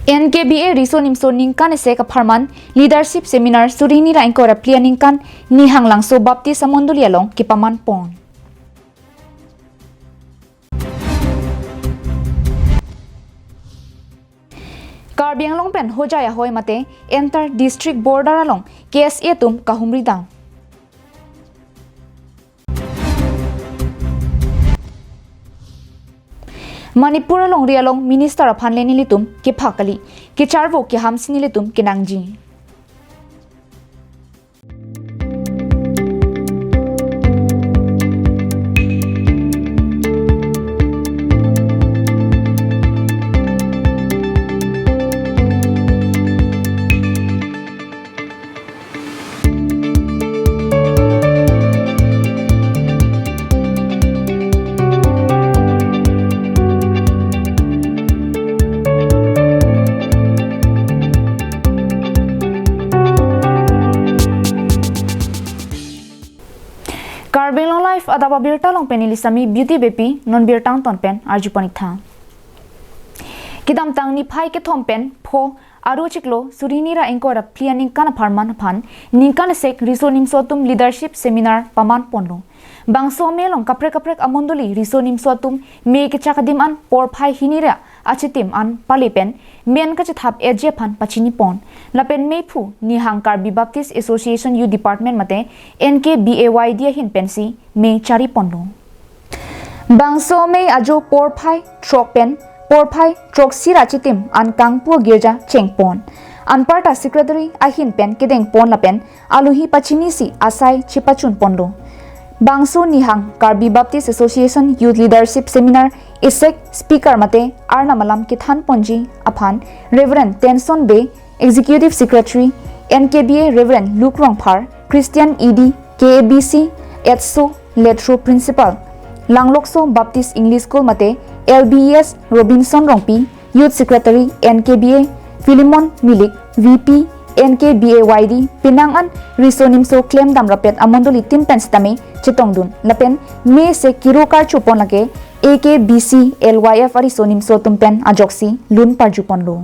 NKBA riso nimso ningkan se ka pharman leadership seminar surini ra ingkora plia ningkan ni hanglang so bapti samonduli along ki paman pon. Karbi Anglong pen hojaya hoy mate enter district border along KSA tum kahumri dang. Manipur along rialong minister of Hanleni litum ke phakali ke charvo ke hamsini litum ke nangji. Karbi Anglong life adaba birta long penili sami beauty bepi non birtang ton pen arju panitha. Kidam tang ni phai ke thom pen pho aru chiklo surini ra engkora plianing kana pharman phan ningkan sek riso nimsotum leadership seminar paman ponlo. Bangso melong kaprek amondoli riso nimsotum me ke chakadim an por phai hinira achitim an palipen men ka chathap eje phan pachini pon lapen mephu ni hangkar bi baptist association u department mate NKBAY dia hin pensi me chari ponlo. Bangso me ajo por phai trok pen por phai trok sira chitim an kangpu girja chengpon anparta secretary ahin pen kedeng pon lapen aluhi pachini si asai chipachun ponlo. Bangso Nihang Karbi Baptist Association Youth Leadership Seminar Isek Speaker Mate Arna Malam Kithan Ponji Aphan Reverend Tenson Bay Executive Secretary NKBA Reverend Luke Rongphar Christian ED KABC Etso Letro Principal Langlokso Baptist English School Mate LBES Robinson Rongpi Youth Secretary NKBA Philemon Milik VP NKBAYD Pinangan Risonimso claim dam rapet amondoli tin penstami chitongdun lapen me se kirokar chupon lage AKBC LYF Risonimso tumpen ajoksi lun parjupon lo.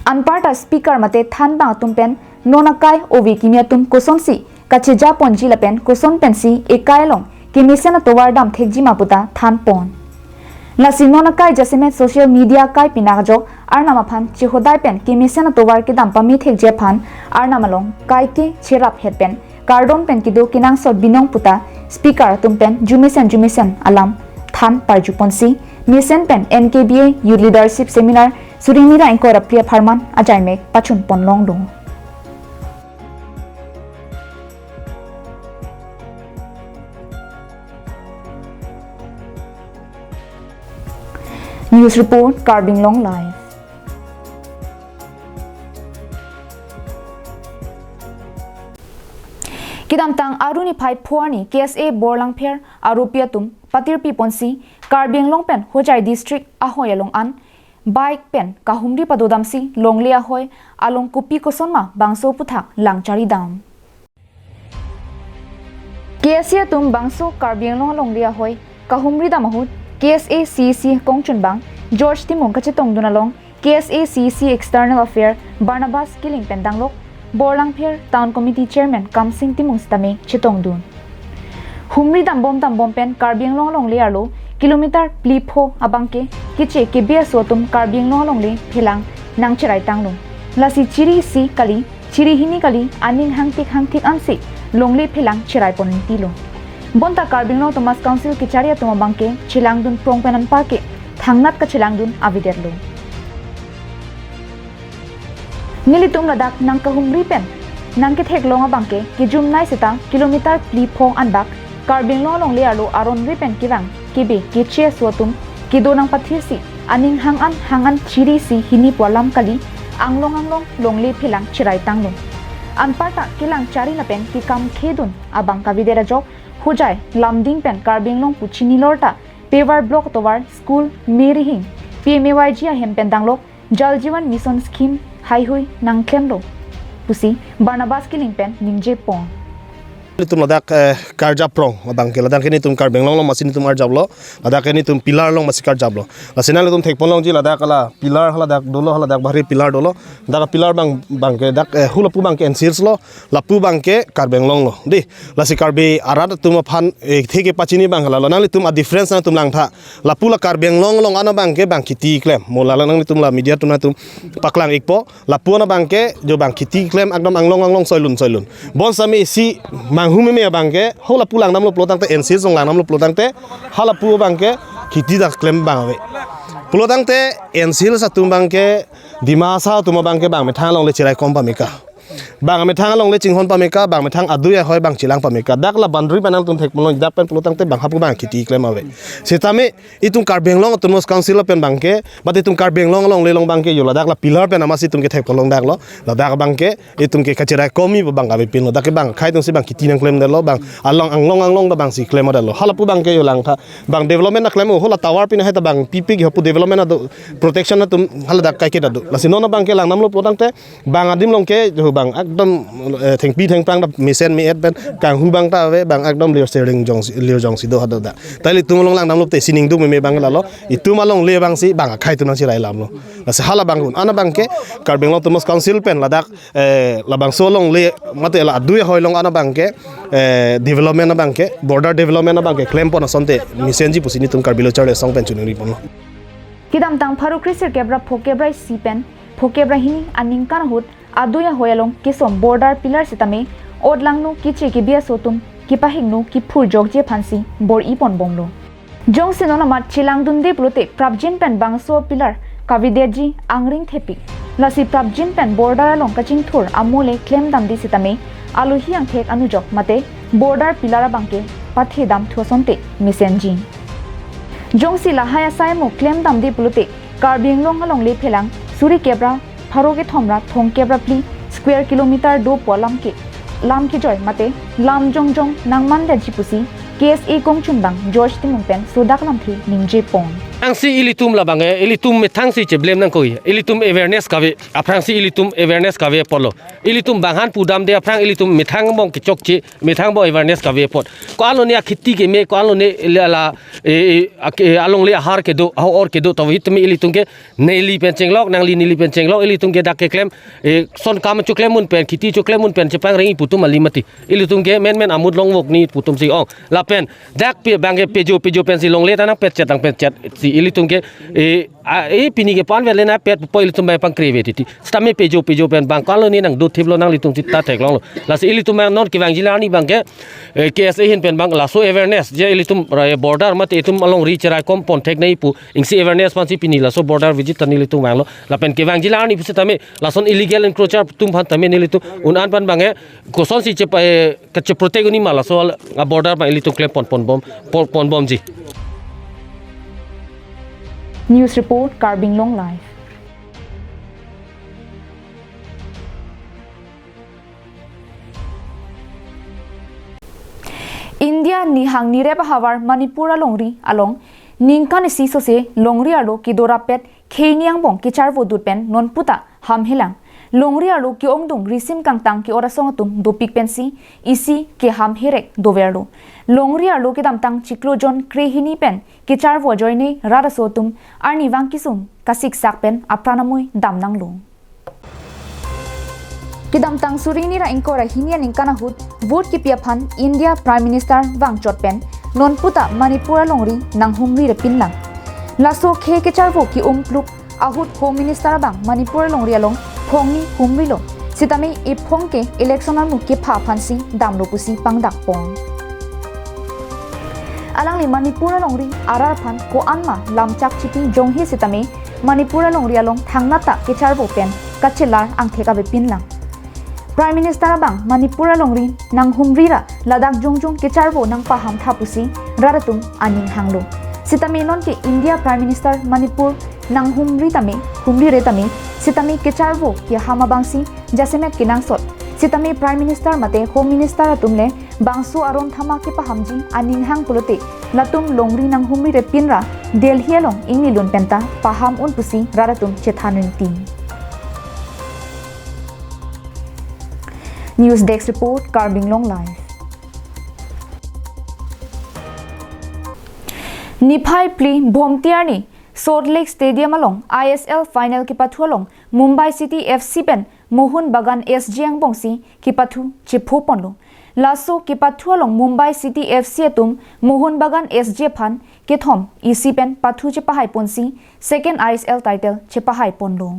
Anparta speaker mate than ba tumpen nonakai ovi kimia tum kosonsi kachija ponji lapen koson pensi ekailong kimisena towar dam thekji maputa than pon. Lasino kai jasimet social media kai pinakjok arnama phan chihodai pen kimisena towar ke dampami thekje phan arnamalong kai ke chirap hetpen cardon pen kido kinang sot binong puta speaker tumpen jumisen alam than parjuponsi misen pen NKBA youth leadership seminar surinira engkora priya pharman ajaimek pachun ponlong lo. News report Karbi Anglong live. Kidam tang aruni phai phuani KSA borlang pher arupia tum patir pi ponsi Karbi Anglong pen hojai district ahoy along an bike pen kahumri padodamsi longlia hoy along kupi kosonma bangso puthak langchari dam. KSA tum bangso Karbi Anglong longlia hoy kahumri damahut KSA CC Kongchun Bang George Timong kachetong dunalong KSA CC External Affair Barnabas Killing Pendanglok Borlang Pher Town Committee Chairman Kamsing Timong Stame chetong dun Humri dambom pen Karbi Anglong long learlo kilometer plipho abangke kiche ke beso tum Karbi Anglong long le phelang nangcherai tanglong lasi chiri si kali chiri hini kali aning hangtik ansi longle phelang cherai ponin tilo Bonta Karbi Anglong Thomas Council ki charia tuma bangke chilangdun prongpenan parke thangnat ka chilangdun aviderlo. Nilitum ladak nang kahumri pen nang ke theklonga bangke ki jumnai seta kilometer plipho anbak Karbi Anglong long learlo aron ripen kirang kibe ki che suatum ki donang pathirsi aning hangan chiri si hini polam kali anglong longle phelang chirai tanglong. Anparta kilang chari na pen ki kam khedun abang kavidera jok Hujai lamding pen Karbi Anglong puchini lorta paver block towar school merihing PMAYG hem pendanglok Jal Jeevan Mission Scheme hai hui nang klemlo pusi Barnabas Killing pen ningje pong tum ladak karja prong bangke ladak ni tum kar benglong long masin tum ar jablo ladak ni tum pilar long masikar jablo lasina tum thekpon long ji ladak ala pilar ladak dolo ladak bahri pilar dolo dak pilar bangke dak hulapu bangke ensils lo lapu bangke kar benglong lo di lasi karbe arat tum phan theke pachini bang hala nang tum a difference na tum lang tha lapu la kar benglong long ana bangke bang khiti klem mola nang tum la media tum na tum paklang ikpo lapu na bangke jo bang khiti klem akdam anglong soilun bon sami si manghume me bangke hola pulang nam lo plotang te ensil song lang nam lo plotang te hala pu bangke khiti da klem bangwe plotang te ensil sa tum bangke dimasa tum bangke bang me thang long le chirai kom pamika bang me thang long le chinghon pamika bang me thang aduya hoy bang chilang pamika dak la boundary panang tum thek mon dak pen plotang te bang hapu bang khiti klem awe setame itung kar benglong tum council pen bangke bat itung kar benglong long le long bangke yola dak la pilar pen amasi tum ke thek polong dak lo la dak bangke itung ke kachirai komi bang awe pin lo dak bang khai tung si bang khiti nang klem de lo bang anglong da bang si klem da lo halapu bangke yolang tha bang development na klem hola tower pin ha ta bang pipi ge hapu development na protection na tum hala dak kai ke da la sino na bangke lang nam lo plotang te bang adim long ke bang akdom theng prang da misen mi et ben kang hu bang ta we bang akdom lior jong si do hada da tai li tum long lang nam lo te sining du me bang la lo itu ma long le bang si bang khai tu na si rai lam lo la se hala bang hun ana bang ke kar beng lo tumos council pen la dak la bang so long le mate la du hoi long ana bang ke development na bang ke border development na bang ke claim pon asonte misen ji pusini tum kar bilo chare song pen chunuri pon lo kidam tang pharu krisir kebra phokebra sipen phokebra hini aning kan hut aduya hoyalong kisom border pillar sitame odlangnu kiche ki bia sotum kipahingnu ki phur jogje phansi bor ipon bonglo jongsinona mat chilang dunde plote prabjin pen bangso pillar kavideji angring thepik lasi prabjin pen border along kaching thur amole claim dam di sitame aluhi ang thek anujok mate border pillar bangke pathe dam thosonte misenji jongsi la haya saimo claim dam di plote karbing long along le phelang suri kebra Haroge thomra thong kebra pli square kilometer do polam ke lam ki joy mate lam jong nangman da jipusi KSA kongchumbang George Timumpen sodak lam thri ningje pon angsi ilitum labange ilitum me thangsi che blem nang koi ilitum awareness kave aprangsi ilitum awareness kave polo ilitum banghan pudam de aprang ilitum mithang bong ki chokchi mithang bo awareness kave pot ko alonia khiti ke me ko alone la along le har ke do or ke do to hit me ilitum ke neili pen chenglok nang li nili pen chenglok ilitum ke dak ke klem son kam chuklem mun pen khiti chuklem mun pen chepang ring putum alimati ilitum ke men amud long wok ni putum si ong la pen dak pe bange pejo pen si long le tanang pet chat si ilitum ke pini ke pan vele na pet po ilitum ba pang kreve ti stame pejo pen bang koloni nang do thiblo nang litum ti ta thek long la si ilitum non ki wang jilani bang ke KSA hin pen bang la so awareness je ilitum border mat itum along reach rai kom pon thek nei pu ingsi awareness pan si pini la so border visit tani litum wang lo la pen ke wang jilani pu tame la son illegal encroacher tum phan tame ni litum un an pan bang ko son si che ka che protect ni mala so a border ba ilitum klem pon bom ji News report Karbing Long Live. India ni hang ni reba hawar Manipur along ningkan si so se longri alo ki dora pet kheniang bong ki char vo dut pen non puta ham helang longri alo ki ongdung risim kang tang ki ora song tum do pik pensi isi ke ham herek doverlo longri alo ki dam tang chiklo jon krehini pen ki char vo joine rara so tum arni wang kisum kasik sak pen apranamui dam nang lo kidam tang surini ra inkora hinia ningkana hut vote ki pia phan India Prime Minister wang chot pen non puta Manipur longri nang humri re pinlang laso khe ke char vo ki pluk ahut Home Minister bang Manipur longri along phongni humri lo sitame e phong ke election mu ke pha phansi dam lo pusi pangdak pong alangli Manipur longri arar phan ko anma lamchak chipi jonghi sitame Manipur longri along thangna ta ke char vo pen kachelar ang theka be pinlang Prime Minister bang Manipur longri nang humri ra Ladakh jongjong ke charbo nang paham thapusi raratum aning hanglo sitame non ke India Prime Minister Manipur nang humri re tame sitame ke charbo ke hamabangsi jasemet ke nang sot sitame Prime Minister mate Home Minister atumle bangsu aron thama ke pahamji aning hang pulote latum longri nang humri re pinra Delhi along ingni lun penta paham un pusi raratum chethanun ti News Desk report Karbing Long Live. निफाई प्ली भोमतियानी Salt Lake Stadium along ISL final की पथु along Mumbai City FC पेन Mohun Bagan SG अंगबोंगसी की पथु चिफो पनलो लासो की पथु along मुंबई सिटी FC तुम मोहन बगान SG फान के थोम EC पेन पथु चिपहाई पोंसी सेकेंड ISL टाइटल चिपहाई पनलो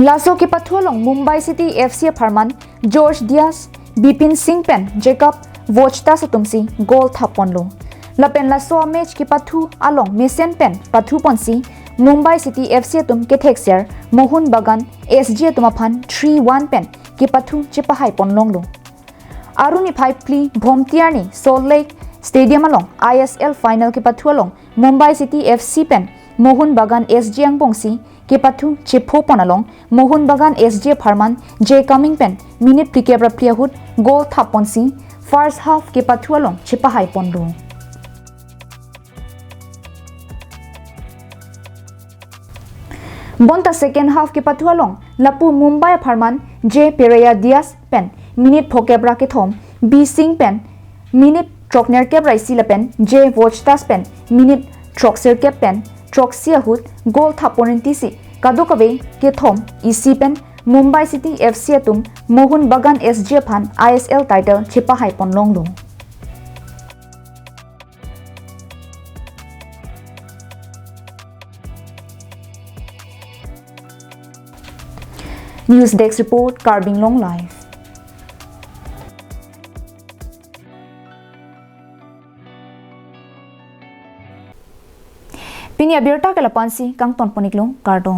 लासो की पथु along मुंबई सिटी FC फरमान जॉर्ज डियास बिपिन सिंह पेन जेकब वोचता सतुमसी गोल थापनलो लपेन लासो मैच की पथु along मेसेन पेन पथु पोंसी मुंबई सिटी FC तुम के थेक्सियर मोहन बगान SG तुम फान 3-1 पेन की पथु चिपहाई पनलोंगलो आरुनी फाइव प्ली भोमतियानी Salt Lake Stadium along ISL final की पथु along मुंबई सिटी FC पेन मोहन बगान SG अंगबोंगसी के पथु चिपो पनालोंग मोहन बगान SG फरमान जे कमिंग पेन मिनिट प्लिकेब्रा प्रियाहुड गोल थापोंसी फर्स्ट हाफ के पथु along चिपहाई पनलो बोंता सेकेंड हाफ के पथु along लपु मुंबई फरमान जे पेरेया डियास पेन मिनिट फोकेब्रा के थोम बी सिंह पेन मिनिट ट्रॉकनर के ब्राइसी लपेन जे वोचतास पेन मिनिट ट्रॉक्सर के पेन ट्रॉक्सिया हुड गोल थापोनेंटीसी कादोकबे के थोम EC पेन मुंबई सिटी FC तुम मोहन बगान SG फान ISL टाइटल चिपहाई पनलोंगलो न्यूज़ डेस्क रिपोर्ट कार्बिंग लॉन्ग लाइफ पिनिया बिरता के लपानसी कांगटोन पनिकलो कार्डों